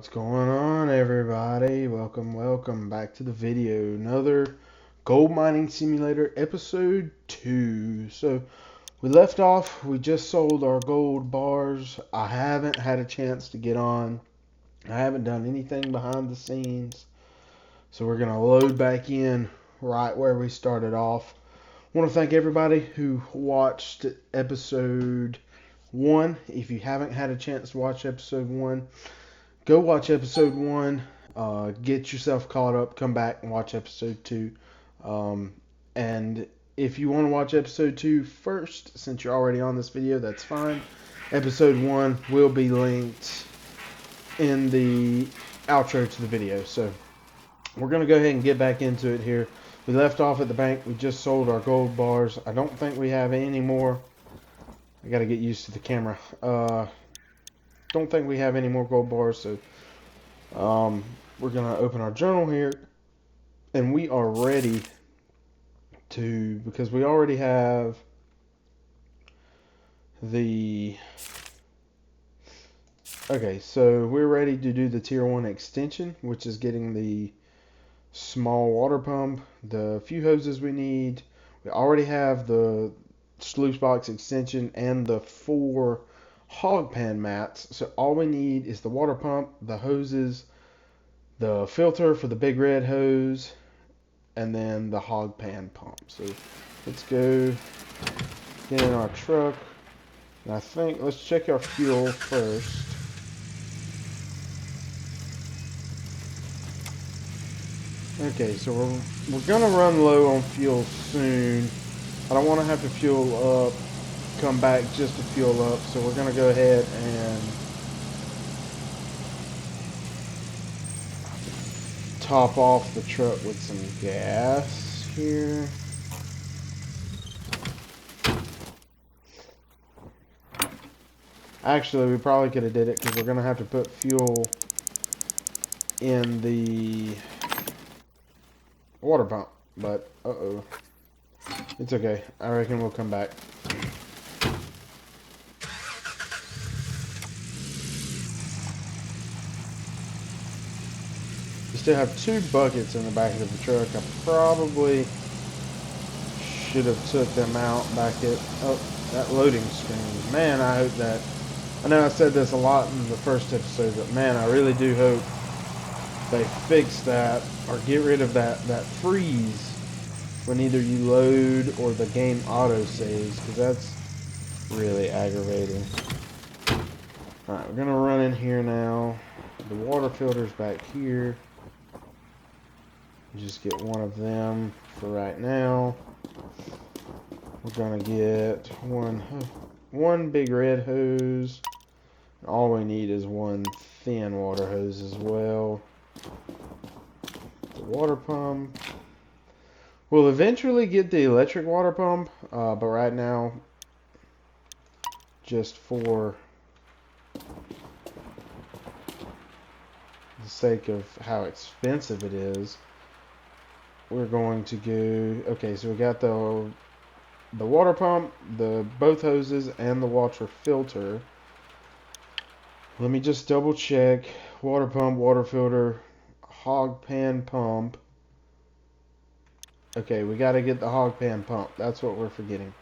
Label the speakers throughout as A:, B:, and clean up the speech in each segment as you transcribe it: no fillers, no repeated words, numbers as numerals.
A: What's going on, everybody? Welcome back to the video. Another gold mining simulator episode 2. So we left off, we just sold our gold bars. I haven't had a chance to get on. I haven't done anything behind the scenes. So we're going to load back in right where we started off. I want to thank everybody who watched episode 1. If you haven't had a chance to watch episode 1, go watch episode 1, get yourself caught up, come back and watch episode 2. And if you want to watch episode 2 first, since you're already on this video, that's fine. Episode 1 will be linked in the outro to the video. So we're going to go ahead and get back into it here. We left off at the bank. We just sold our gold bars. I don't think we have any more. I got to get used to the camera. Don't think we have any more gold bars, so we're gonna open our journal here, and we are ready to, because we already have the, okay, so we're ready to do the tier 1 extension, which is getting the small water pump, the few hoses we need. We already have the sluice box extension and the 4 hog pan mats, so all we need is the water pump, the hoses, the filter for the big red hose, and then the hog pan pump. So let's go get in our truck, and I think let's check our fuel first. Okay, so we're gonna run low on fuel soon. I don't want to have to fuel up, come back just to fuel up, so we're gonna go ahead and top off the truck with some gas here. Actually, we probably could have did it because we're gonna have to put fuel in the water pump, but it's okay. I reckon we'll come back. We still have 2 buckets in the back of the truck. I probably should have took them out back at, that loading screen. Man, I hope that, I know I said this a lot in the first episode, but man, I really do hope they fix that or get rid of that freeze when either you load or the game auto saves, because that's really aggravating. Alright, we're gonna run in here now. The water filter's back here. Just get one of them for right now. We're gonna get one big red hose. All we need is one thin water hose as well. The water pump. We'll eventually get the electric water pump, but right now, just for the sake of how expensive it is, we're going to go, okay, so we got the water pump, both hoses, and the water filter. Let me just double check. Water pump, water filter, hog pan pump. Okay, we got to get the hog pan pump. That's what we're forgetting.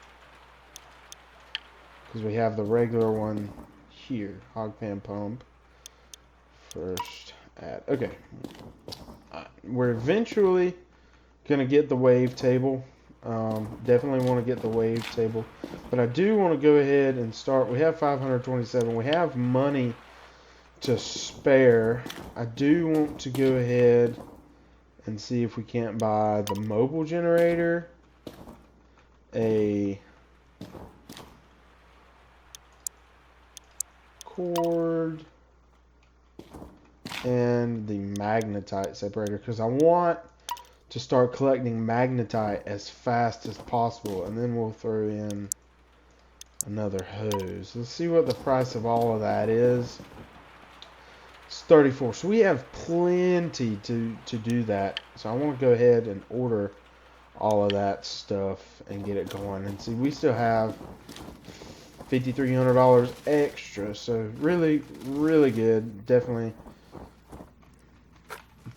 A: Because we have the regular one here. Hog pan pump. First add. Okay. We're eventually going to get the wave table. Definitely want to get the wave table. But I do want to go ahead and start. We have 527. We have money to spare. I do want to go ahead and see if we can't buy the mobile generator, a cord, and the magnetite separator, because I want to start collecting magnetite as fast as possible, and then we'll throw in another hose. Let's see what the price of all of that is. It's 34, so we have plenty to do that. So I want to go ahead and order all of that stuff and get it going. And see, we still have $5,300 extra, so really, really good. Definitely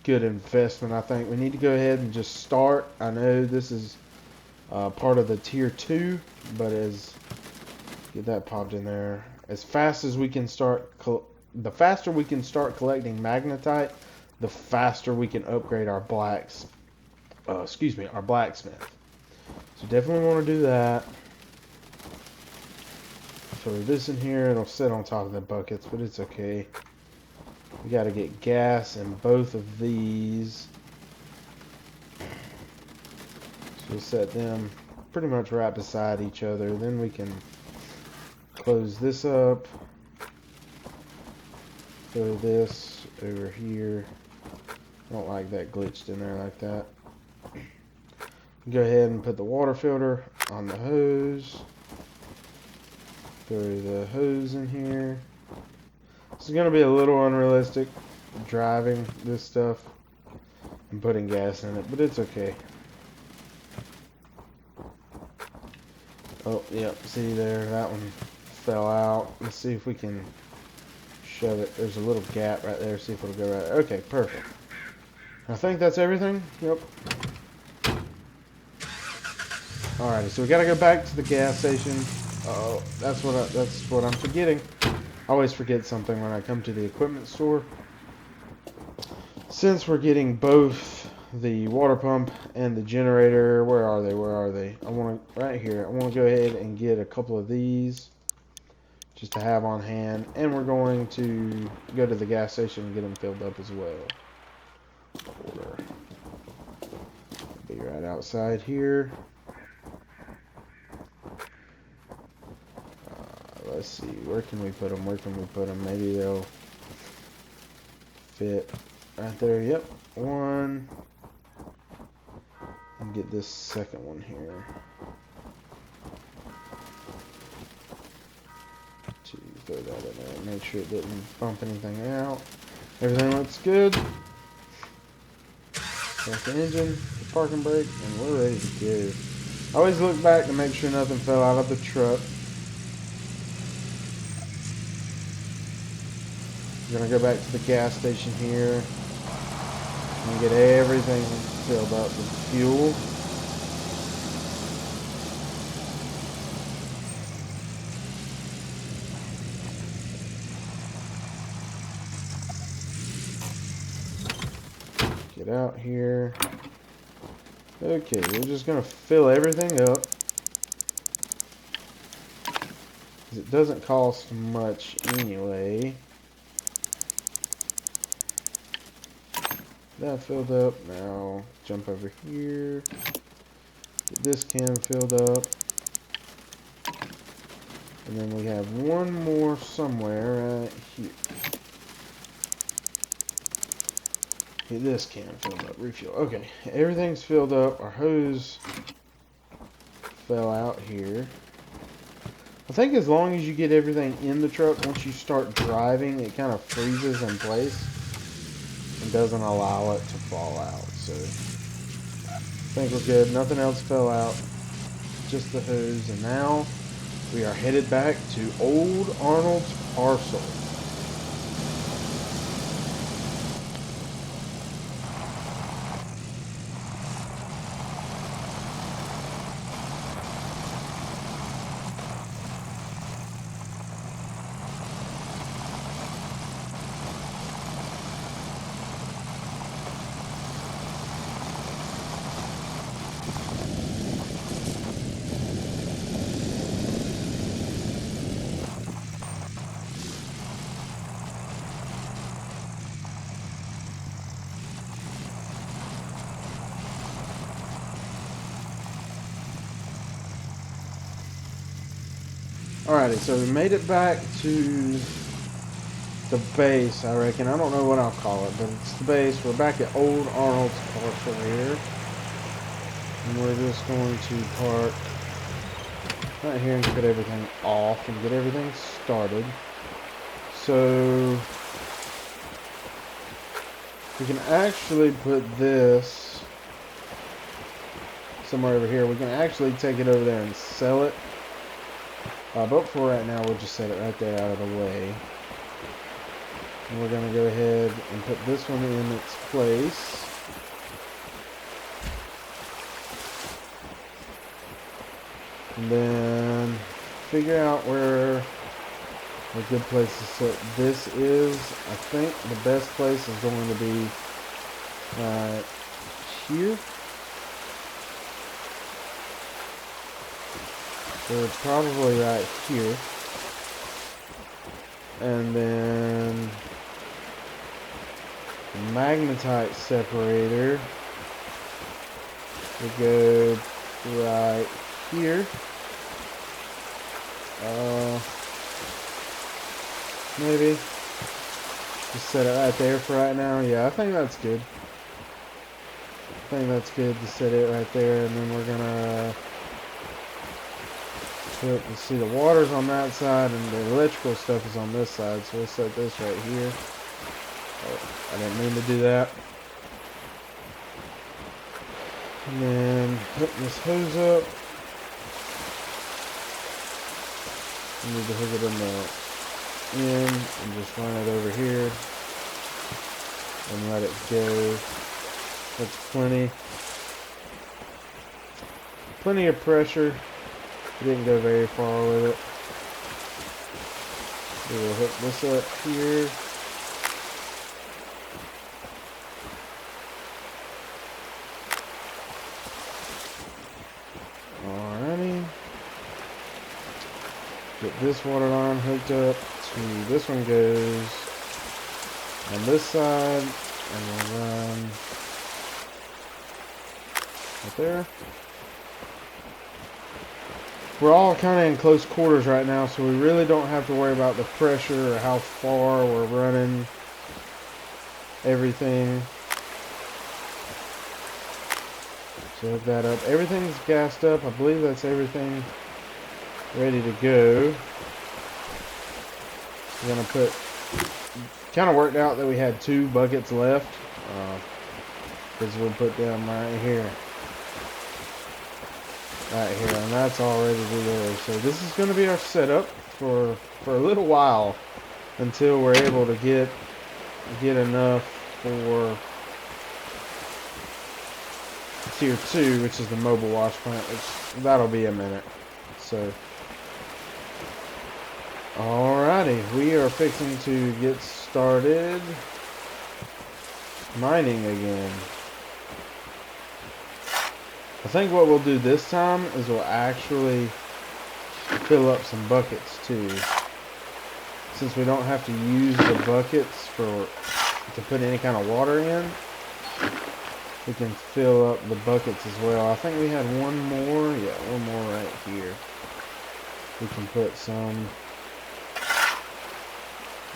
A: good investment, I think. We need to go ahead and just start. I know this is part of the tier 2, but get that popped in there. As fast as we can start, the faster we can start collecting magnetite, the faster we can upgrade our our blacksmith. So definitely want to do that. Throw this in here. It'll sit on top of the buckets, but it's okay. We got to get gas in both of these. So we'll set them pretty much right beside each other. Then we can close this up. Throw this over here. I don't like that glitched in there like that. Go ahead and put the water filter on the hose. Throw the hose in here. This is going to be a little unrealistic, driving this stuff and putting gas in it, but it's okay. Oh, yep, see there, that one fell out. Let's see if we can shove it. There's a little gap right there, see if it'll go right there. Okay, perfect. I think that's everything. Yep. Alrighty, so we gotta go back to the gas station. Oh, that's what I'm forgetting. I always forget something when I come to the equipment store. Since we're getting both the water pump and the generator, where are they? I want to, right here. I want to go ahead and get a couple of these just to have on hand, and we're going to go to the gas station and get them filled up as well. Be right outside here. Let's see, where can we put them? Maybe they'll fit right there. Yep, one. And get this second one here. To throw that in there. Make sure it didn't bump anything out. Everything looks good. Start the engine, the parking brake, and we're ready to go. I always look back to make sure nothing fell out of the truck. We're going to go back to the gas station here and get everything filled up with fuel. Get out here. Okay, we're just going to fill everything up. It doesn't cost much anyway. That filled up. Now jump over here. Get this can filled up. And then we have one more somewhere right here. Get this can filled up. Refuel. Okay, everything's filled up. Our hose fell out here. I think as long as you get everything in the truck, once you start driving, it kind of freezes in place and doesn't allow it to fall out. So I think we're good. Nothing else fell out, just the hose. And now we are headed back to Old Arnold's parcel. Alrighty, so we made it back to the base, I reckon. I don't know what I'll call it, but it's the base. We're back at Old Arnold's parcel here. And we're just going to park right here and cut everything off and get everything started. So we can actually put this somewhere over here. We can actually take it over there and sell it. But for right now, we'll just set it right there out of the way. And we're going to go ahead and put this one in its place. And then figure out where a good place to set this is. I think the best place is going to be here. So probably right here. And then magnetite separator would go right here. Maybe just set it right there for right now. Yeah, I think that's good. I think that's good to set it right there, and then we're gonna put, you see the water's on that side and the electrical stuff is on this side, so we'll set this right here. Oh, I didn't mean to do that. And then hook this hose up. We need to hook it in the end and just run it over here and let it go. That's plenty of pressure. We didn't go very far with it. We will hook this up here. Alrighty. Get this water line hooked up to this one goes on this side, and we'll run right there. We're all kind of in close quarters right now, so we really don't have to worry about the pressure or how far we're running everything. So hook that up. Everything's gassed up. I believe that's everything ready to go. We're gonna put, kind of worked out that we had 2 buckets left, because we'll put them right here, and that's all ready to go. So this is going to be our setup for a little while until we're able to get enough for tier 2, which is the mobile wash plant, which that'll be a minute. So alrighty, we are fixing to get started mining again. I think what we'll do this time is we'll actually fill up some buckets too. Since we don't have to use the buckets to put any kind of water in, we can fill up the buckets as well. I think we had one more. Yeah, one more right here. We can put some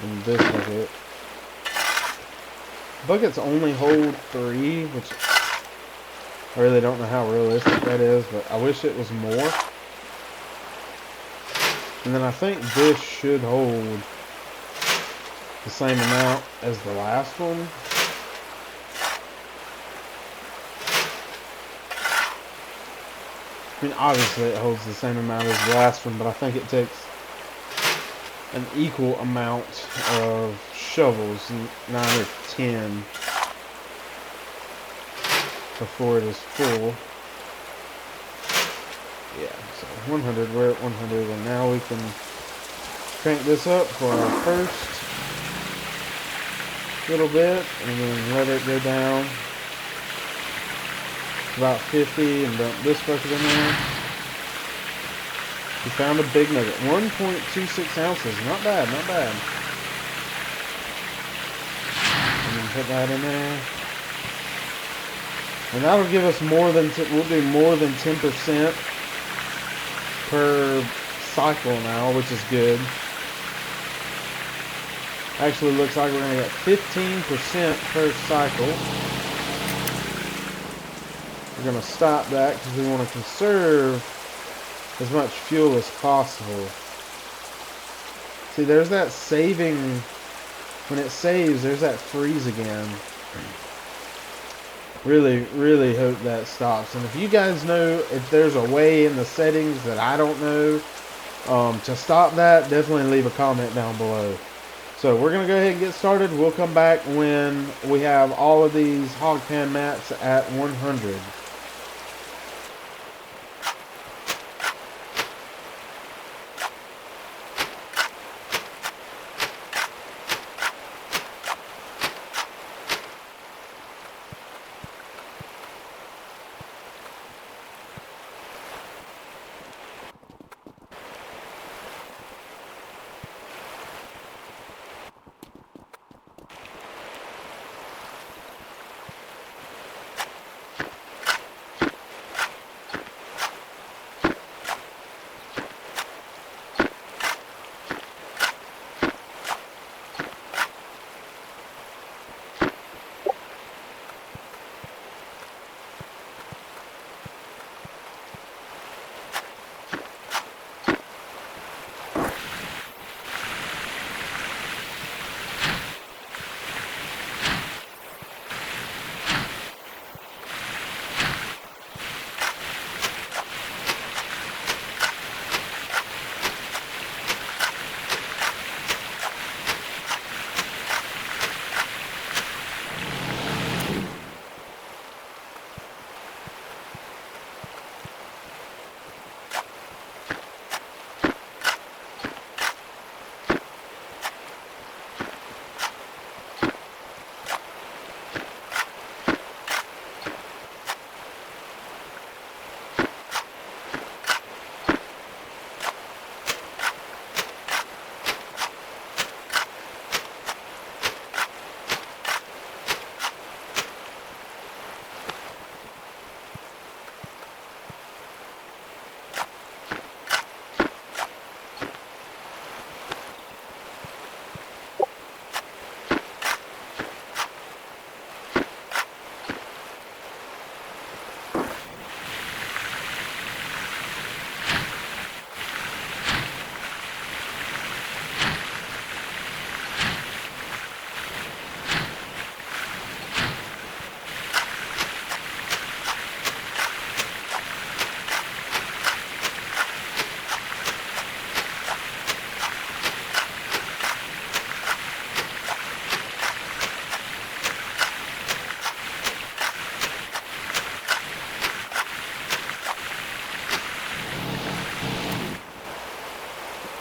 A: in this bucket. Buckets only hold 3, which I really don't know how realistic that is, but I wish it was more. And then I think this should hold the same amount as the last one. I mean, obviously it holds the same amount as the last one, but I think it takes an equal amount of shovels, 9 or 10, before it is full. Yeah, so 100, we're at 100, and now we can crank this up for our first little bit, and then let it go down about 50, and dump this bucket in there. We found a big nugget, 1.26 ounces, not bad, not bad. And then put that in there. And that'll give us more than, we'll do more than 10% per cycle now, which is good. Actually looks like we're going to get 15% per cycle. We're going to stop that because we want to conserve as much fuel as possible. See, there's that saving, when it saves, there's that freeze again. Really, really hope that stops. And if you guys know if there's a way in the settings that I don't know to stop that, definitely leave a comment down below. So So we're gonna go ahead and get started. We'll come back when we have all of these hog pan mats at 100.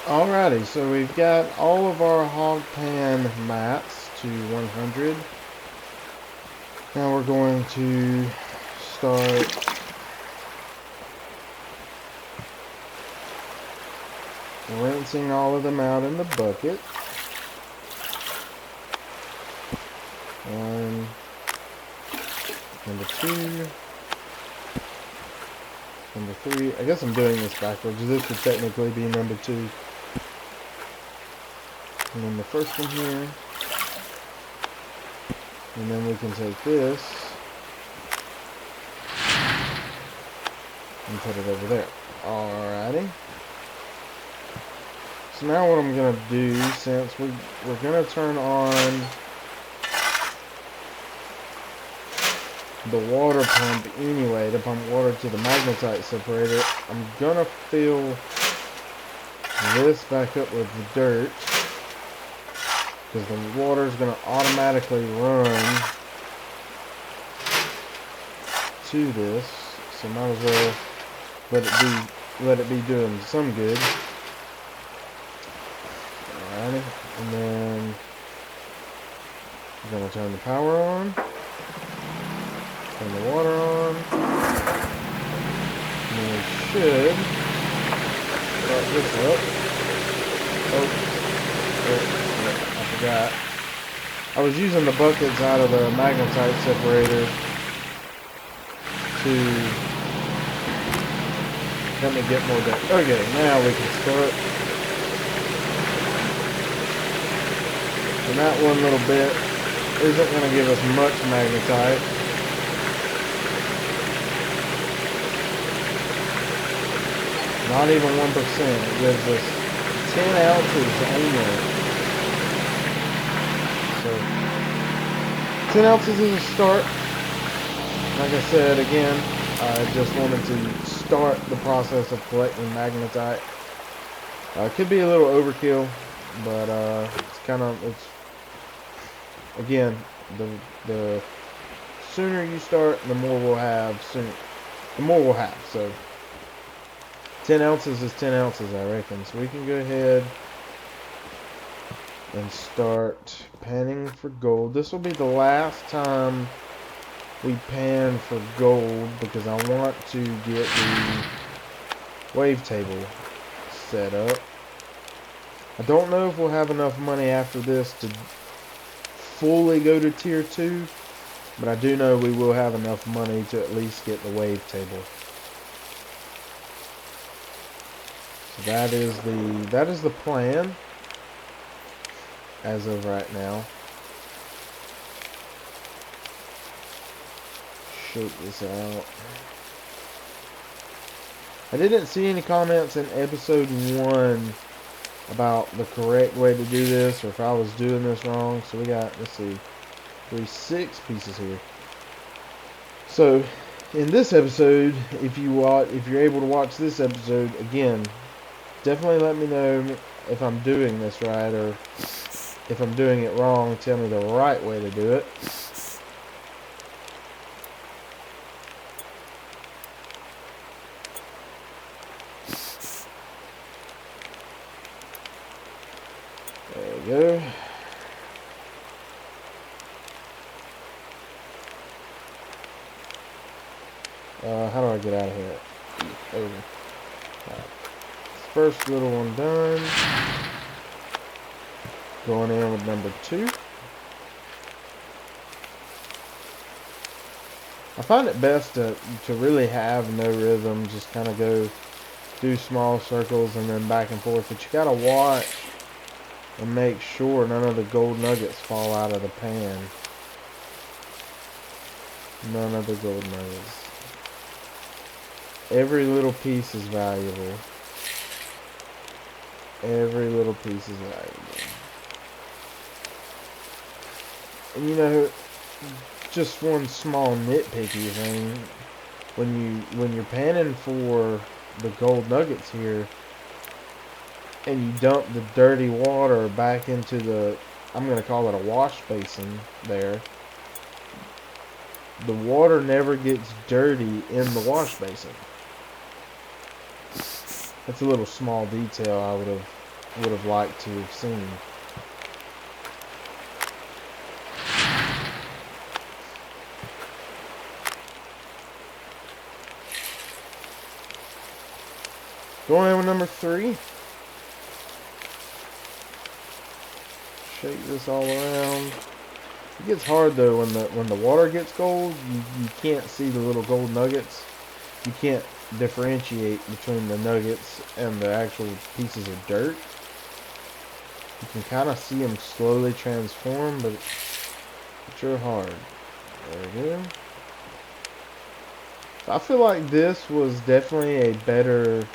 A: Alrighty, so we've got all of our hog pan mats to 100. Now we're going to start rinsing all of them out in the bucket. One, number two, number three. I guess I'm doing this backwards. This would technically be number two. And then the first one here. And then we can take this and put it over there. Alrighty. So now what I'm going to do, since we're going to turn on the water pump anyway, to pump water to the magnetite separator, I'm going to fill this back up with the dirt, because the water is going to automatically run to this, so might as well let it be doing some good. Alrighty, and then we're going to turn the power on, turn the water on, and we should start this up. Oh, I forgot. I was using the buckets out of the magnetite separator to let me get more dirt. Okay, now we can start. And that one little bit isn't going to give us much magnetite. Not even 1%. It gives us 10 ounces only. So 10 ounces is a start. Like I said, again, I just wanted to start the process of collecting magnetite. It could be a little overkill, but it's again, the sooner you start, the more we'll have. So 10 ounces is 10 ounces, I reckon. So we can go ahead and start panning for gold. This will be the last time we pan for gold because I want to get the wavetable set up. I don't know if we'll have enough money after this to fully go to tier 2, but I do know we will have enough money to at least get the wavetable. So that is the plan as of right now. Shake this out. I didn't see any comments in episode 1 about the correct way to do this, or if I was doing this wrong. So we got, let's see, 6 pieces here. So in this episode, if you're able to watch this episode again, definitely let me know if I'm doing this right, or if I'm doing it wrong. Tell me the right way to do it. There we go. How do I get out of here? Over. Right. First little one done. Going in with number 2. I find it best to really have no rhythm, just kind of go do small circles and then back and forth. But you gotta watch and make sure none of the gold nuggets fall out of the pan. None of the gold nuggets. Every little piece is valuable. Every little piece is valuable. And you know, just one small nitpicky thing, when you're panning for the gold nuggets here, and you dump the dirty water back into the, I'm going to call it a wash basin there, the water never gets dirty in the wash basin. That's a little small detail I would have liked to have seen. Going in with number 3. Shake this all around. It gets hard though when the water gets gold. You can't see the little gold nuggets. You can't differentiate between the nuggets and the actual pieces of dirt. You can kind of see them slowly transform, but it's real hard. There we go. I feel like this was definitely a better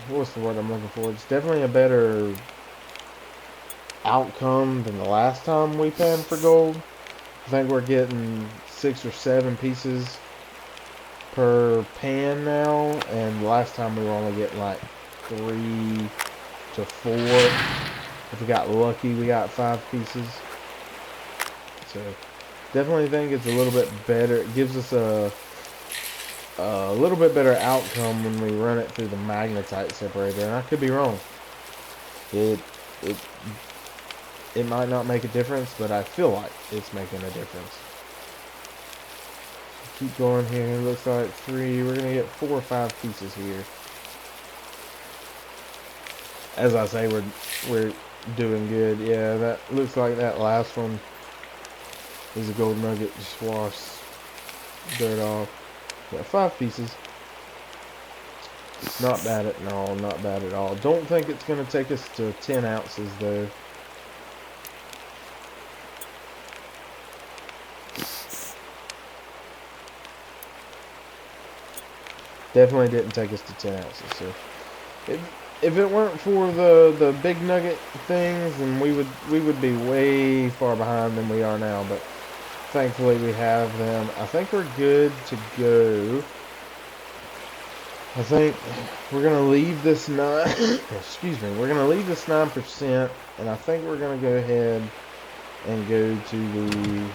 A: what's the word I'm looking for? It's definitely a better outcome than the last time we panned for gold. I think we're getting 6 or 7 pieces per pan now, and last time we were only getting like 3 to 4. If we got lucky, we got 5 pieces. So definitely think it's a little bit better. It gives us a little bit better outcome when we run it through the magnetite separator, and I could be wrong. It might not make a difference, but I feel like it's making a difference. Keep going here. It looks like 3. We're gonna get 4 or 5 pieces here. As I say, we're doing good. Yeah, that looks like that last one is a gold nugget. Just wash dirt off. Yeah, 5 pieces. Not bad at all. Not bad at all. Don't think it's gonna take us to 10 ounces though. Definitely didn't take us to 10 ounces. So if it weren't for the big nugget things, then we would be way far behind than we are now. But thankfully we have them. I think we're good to go. I think we're gonna leave this 9. Excuse me. We're gonna leave this 9%, and I think we're gonna go ahead and go to the.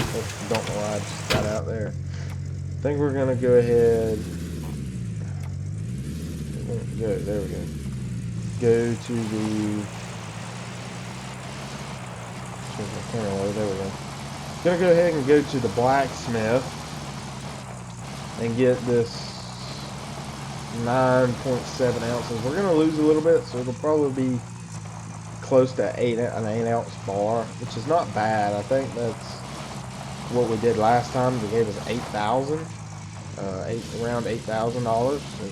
A: Oh, don't know why I just got out there. I think we're gonna go ahead. Go. There we go. Go to the. There we go. Gonna go ahead and go to the blacksmith and get this 9.7 ounces. We're gonna lose a little bit, so it'll probably be close to an 8-ounce bar, which is not bad. I think that's what we did last time. They gave us 8,000, around $8,000. So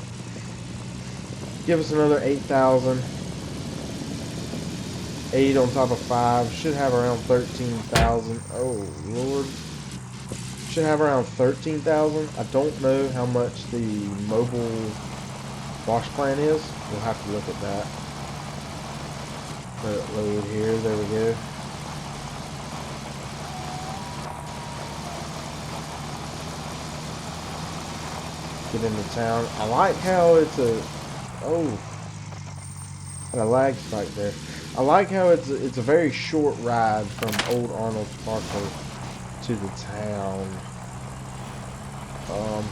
A: give us another 8,000. 8 on top of 5 should have around 13,000. Oh Lord, should have around 13,000. I don't know how much the mobile wash plant is. We'll have to look at that. Let it load here. There we go. Get into town. I like how it's a. Oh, had a lag spike there. I like how it's a very short ride from Old Arnold Parker to the town.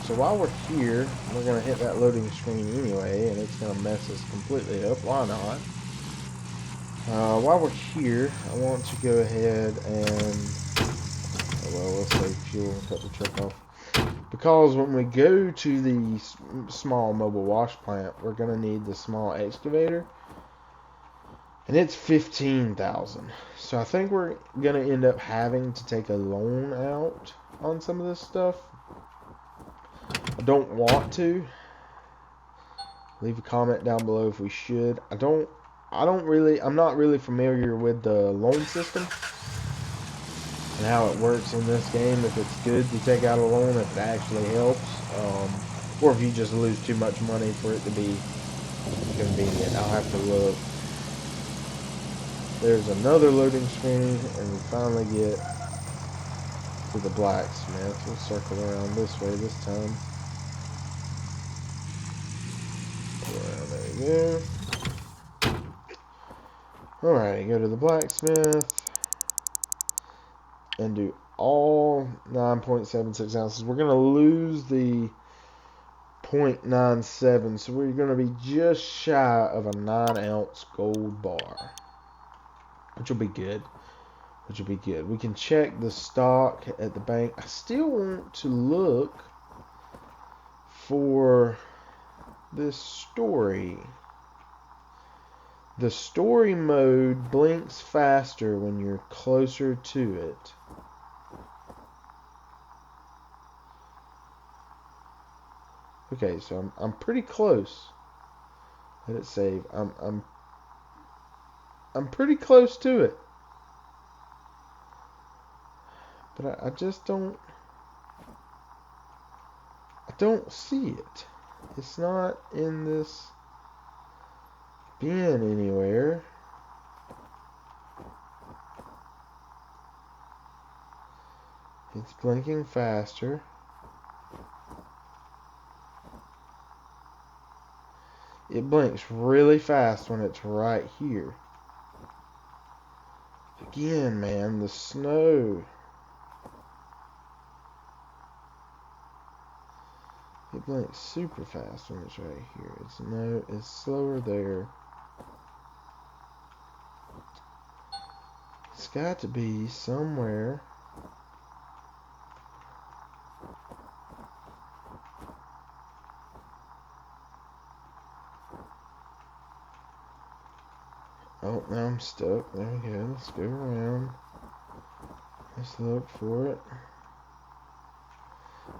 A: So while we're here, we're gonna hit that loading screen anyway, and it's gonna mess us completely up. Why not? While we're here, I want to go ahead and, oh well, we'll save fuel and cut the truck off. Because when we go to the small mobile wash plant, we're gonna need the small excavator, and it's 15,000. So I think we're gonna end up having to take a loan out on some of this stuff. I don't want to. Leave a comment down below if we should. I'm not really familiar with the loan system and how it works in this game. If it's good to take out a loan, if it actually helps, or if you just lose too much money for it to be convenient. I'll have to look. There's another loading screen, and we finally get to the blacksmith. We'll circle around this way this time. Well, there you go. Alright, go to the blacksmith and do all 9.76 ounces. We're going to lose the 0.97, so we're going to be just shy of a 9-ounce gold bar, which will be good. We can check the stock at the bank. I still want to look for this story. The story mode blinks faster when you're closer to it. Okay, so I'm pretty close. Let it save. I'm pretty close to it. But I just don't see it. It's not in this bin anywhere. It's blinking faster. It blinks really fast when it's right here. Again, man, the snow. It blinks super fast when it's right here. It's slower there. It's got to be somewhere. Oh, now I'm stuck. There we go. Let's go around. Let's look for it.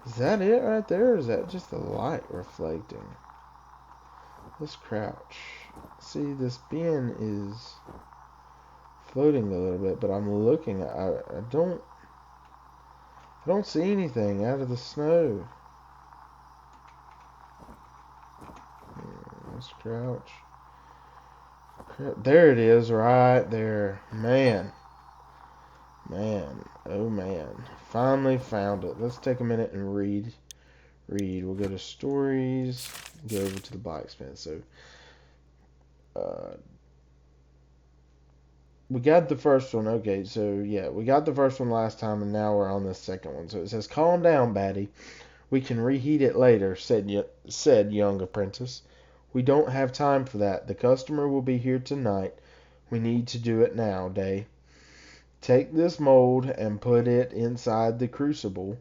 A: Is that it right there, or is that just the light reflecting? Let's crouch. See, this bin is floating a little bit, but I'm looking. I don't see anything out of the snow. Let's crouch. There it is, right there. Man. Oh man. Finally found it. Let's take a minute and read read. We'll go to stories, go over to the blacksmith. So we got the first one. Okay, so yeah, we got the first one last time, and now we're on the second one. So it says, "Calm down, Batty. We can reheat it later," said young apprentice. "We don't have time for that. The customer will be here tonight. We need to do it now, Day. Take this mold and put it inside the crucible.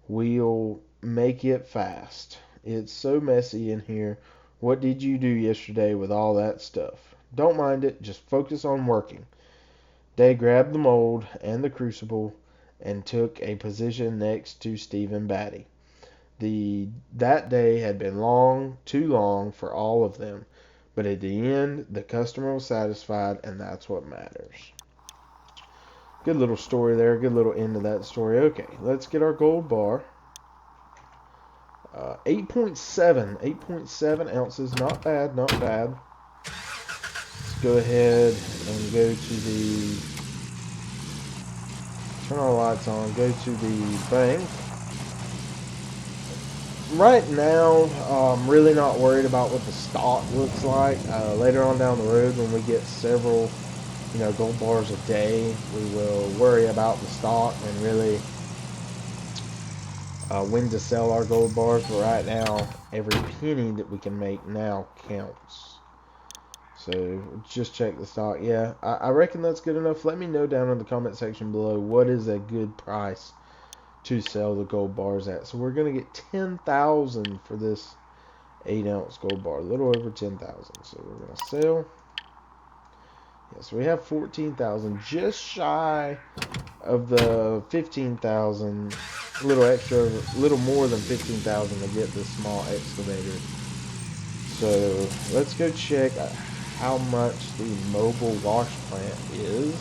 A: We'll make it fast. It's so messy in here. What did you do yesterday with all that stuff? Don't mind it. Just focus on working." Day grabbed the mold and the crucible and took a position next to Stephen Batty. That day had been too long for all of them, but at the end, the customer was satisfied, and that's what matters. Good little story there. Good little end to that story. Okay, let's get our gold bar. 8.7 ounces. Not bad, not bad. Let's go ahead and go to turn our lights on, go to the bank. Right now, I'm really not worried about what the stock looks like. Later on down the road, when we get several, gold bars a day, we will worry about the stock and really when to sell our gold bars. But right now, every penny that we can make now counts. So just check the stock. Yeah, I reckon that's good enough. Let me know down in the comment section below what is a good price to sell the gold bars at. So we're gonna get 10,000 for this 8-ounce gold bar, a little over 10,000. So we're gonna sell. Yeah, so we have 14,000, just shy of the 15,000. A little extra, a little more than 15,000 to get this small excavator. So let's go check how much the mobile wash plant is.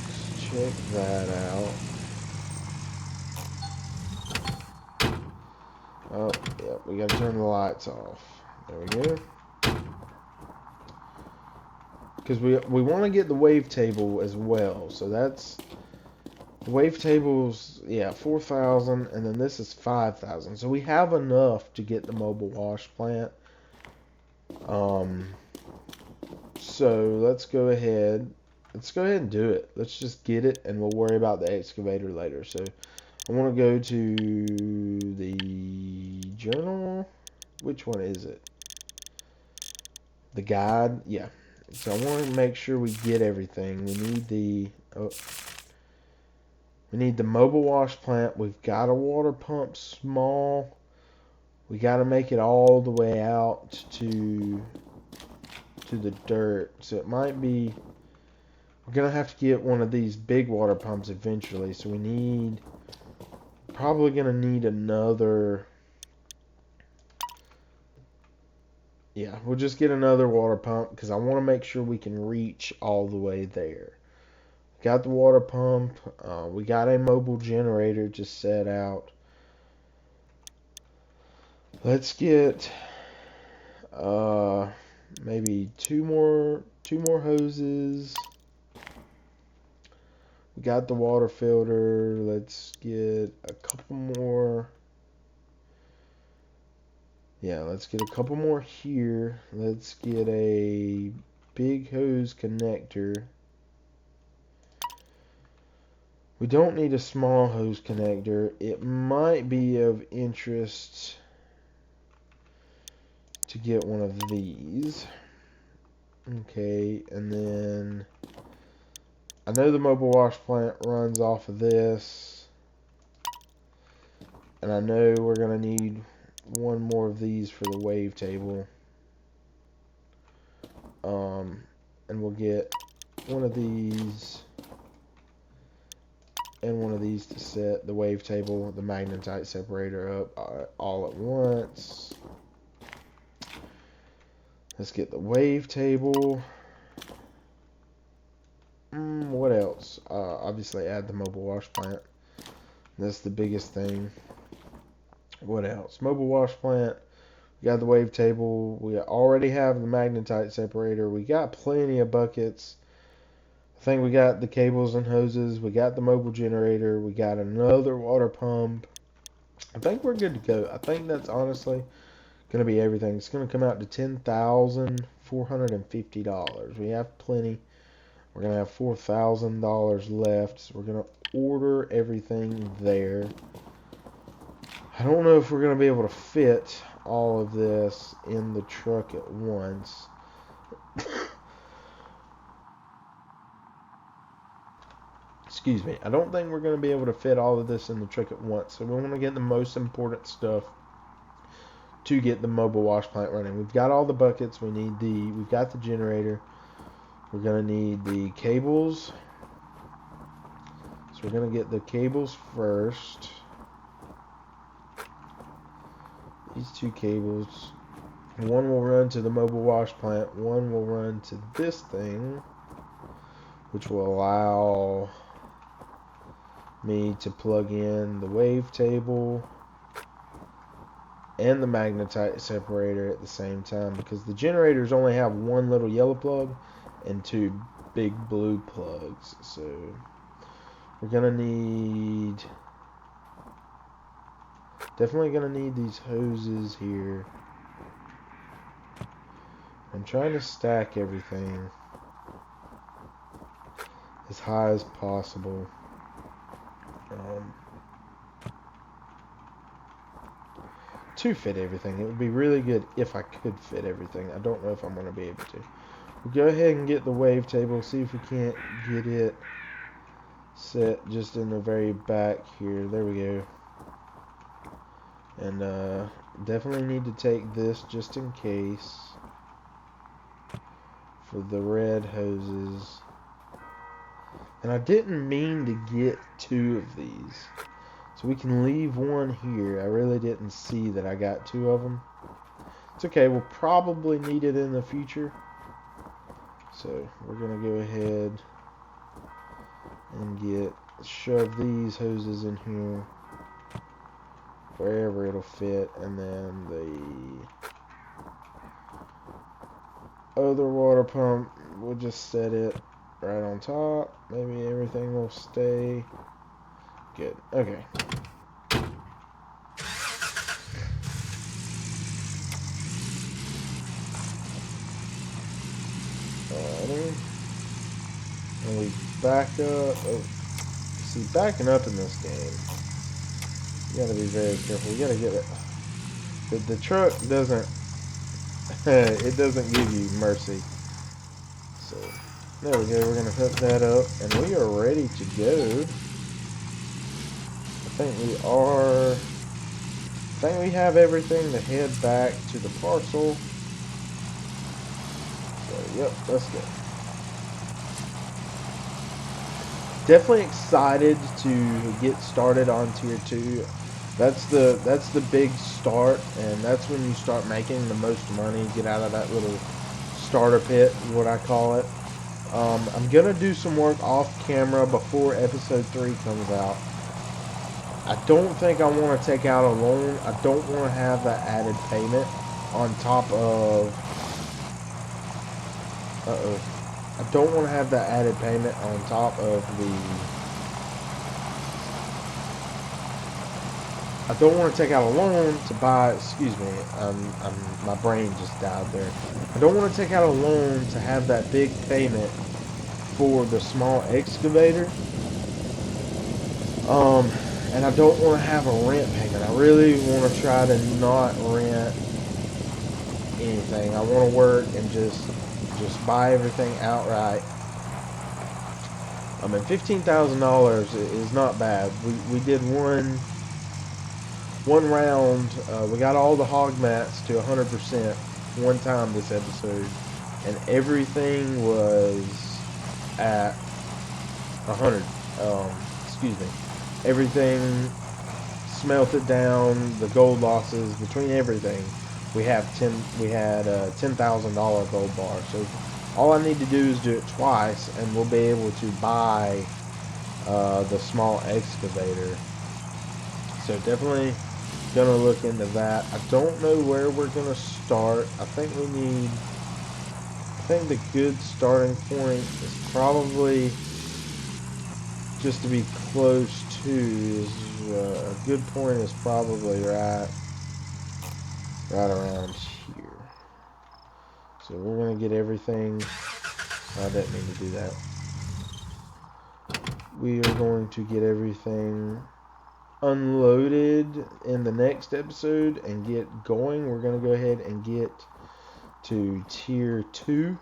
A: Let's check that out. Oh, yeah, we gotta turn the lights off. There we go. Because we want to get the wave table as well. So that's the wave tables, yeah, 4,000, and then this is 5,000. So we have enough to get the mobile wash plant. So let's go ahead. Let's go ahead and do it. Let's just get it, and we'll worry about the excavator later. So I want to go to the journal. Which one is it? The guide? Yeah. So I want to make sure we get everything. We need the mobile wash plant. We've got a water pump small. We got to make it all the way out to the dirt. So it might be, we're going to have to get one of these big water pumps eventually. So probably going to need another. Yeah, we'll just get another water pump because I want to make sure we can reach all the way there. Got the water pump. We got a mobile generator just set out. Let's get maybe two more hoses. We got the water filter. Let's get a couple more. Yeah, let's get a couple more here. Let's get a big hose connector. We don't need a small hose connector. It might be of interest to get one of these. Okay, and then I know the mobile wash plant runs off of this. And I know we're going to need one more of these for the wave table. And we'll get one of these and one of these to set the wave table, the magnetite separator up all at once. Let's get the wave table. What else? Obviously add the mobile wash plant. That's the biggest thing. What else? Mobile wash plant. We got the wave table. We already have the magnetite separator. We got plenty of buckets. I think we got the cables and hoses, we got the mobile generator, we got another water pump. I think we're good to go. I think that's honestly gonna be everything. It's gonna come out to $10,450. We have plenty. We're gonna have $4,000 left, so we're gonna order everything there. I don't know if we're gonna be able to fit all of this in the truck at once. Excuse me. I don't think we're gonna be able to fit all of this in the truck at once. So we want to get the most important stuff to get the mobile wash plant running. We've got all the buckets. We've got the generator. We're gonna need the cables. So we're gonna get the cables first. These two cables. One will run to the mobile wash plant. One will run to this thing, which will allow me to plug in the wavetable and the magnetite separator at the same time, because the generators only have one little yellow plug and two big blue plugs. So we're gonna need, definitely gonna need these hoses here. I'm trying to stack everything as high as possible. To fit everything. It would be really good if I could fit everything. I don't know if I'm going to be able to. We'll go ahead and get the wavetable, see if we can't get it set just in the very back here. There we go. And definitely need to take this just in case for the red hoses. And I didn't mean to get two of these. So we can leave one here. I really didn't see that I got two of them. It's okay. We'll probably need it in the future. So we're going to go ahead and shove these hoses in here wherever it'll fit. And then the other water pump, we'll just set it right on top. Maybe everything will stay good. Okay. Alrighty. And we back up. Oh, see, backing up in this game, you gotta be very careful. You gotta get it. The truck doesn't. It doesn't give you mercy. So there we go. We're gonna hook that up, and we are ready to go. I think we have everything to head back to the parcel. So, yep, let's go. Definitely excited to get started on tier 2. That's the big start, and that's when you start making the most money. Get out of that little starter pit, is what I call it. I'm gonna do some work off camera before episode 3 comes out. I don't think I want to take out a loan. I don't want to have that added payment on top of... I don't want to have that added payment on top of the... I don't want to take out a loan to buy... Excuse me. My brain just died there. I don't want to take out a loan to have that big payment for the small excavator. And I don't want to have a rent payment. I really want to try to not rent anything. I want to work and just buy everything outright. And $15,000 is not bad. We did one round. We got all the hog mats to 100% one time this episode, and everything was at 100. Excuse me. Everything smelted down. The gold losses between everything. We had $10,000 gold bar. So all I need to do is do it twice, and we'll be able to buy the small excavator. So definitely gonna look into that. I don't know where we're gonna start. I think think the good starting point is probably just to be close to a good point is probably right around here. So we're gonna get everything. I didn't mean to do that. We are going to get everything unloaded in the next episode and get going. We're gonna go ahead and get to tier 2.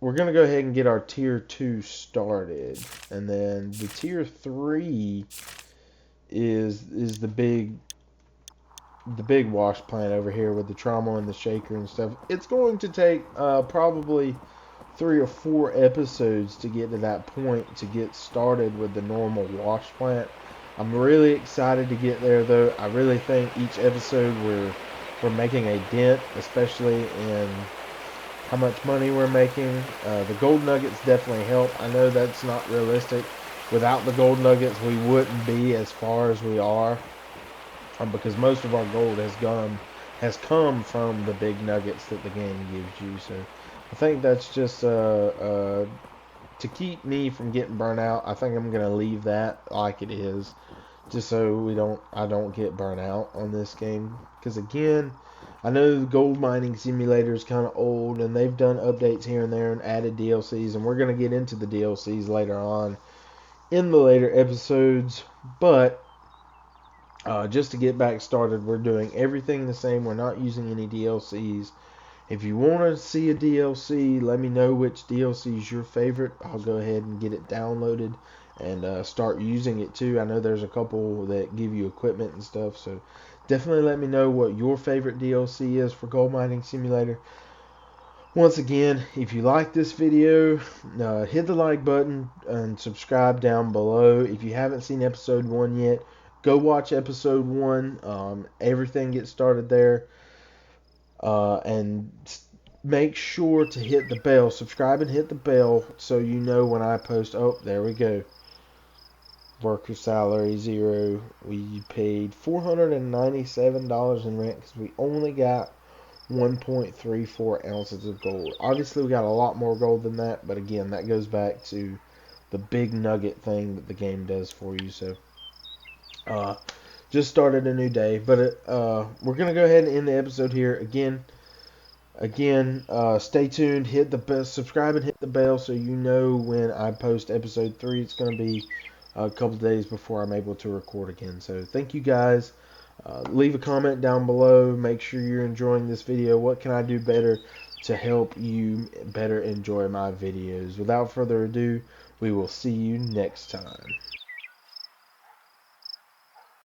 A: We're going to go ahead and get our tier 2 started, and then the tier 3 is the big wash plant over here with the trommel and the shaker and stuff. It's going to take probably 3 or 4 episodes to get to that point to get started with the normal wash plant. I'm really excited to get there, though. I really think each episode we're making a dent, especially in how much money we're making. The gold nuggets definitely help. I know that's not realistic. Without the gold nuggets, we wouldn't be as far as we are, because most of our gold has come from the big nuggets that the game gives you. So I think that's just to keep me from getting burnt out. I think I'm gonna leave that like it is, just so I don't get burnt out on this game. Because again, I know the gold mining simulator is kind of old, and they've done updates here and there and added DLCs, and we're going to get into the DLCs later on in the later episodes. But just to get back started, we're doing everything the same. We're not using any DLCs. If you want to see a DLC, let me know which DLC is your favorite. I'll go ahead and get it downloaded and start using it too. I know there's a couple that give you equipment and stuff, so definitely let me know what your favorite DLC is for Gold Mining Simulator. Once again, if you like this video, hit the like button and subscribe down below. If you haven't seen episode 1 yet, go watch episode 1. Everything gets started there. And make sure to hit the bell. Subscribe and hit the bell so you know when I post. Oh, there we go. Worker salary 0. We paid $497 in rent because we only got 1.34 ounces of gold. Obviously, we got a lot more gold than that, but again, that goes back to the big nugget thing that the game does for you. So, just started a new day, but we're gonna go ahead and end the episode here. Again, stay tuned. Hit the bell, subscribe and hit the bell so you know when I post episode 3. It's gonna be a couple days before I'm able to record again. So thank you guys. Leave a comment down below. Make sure you're enjoying this video. What can I do better to help you better enjoy my videos? Without further ado, we will see you next time.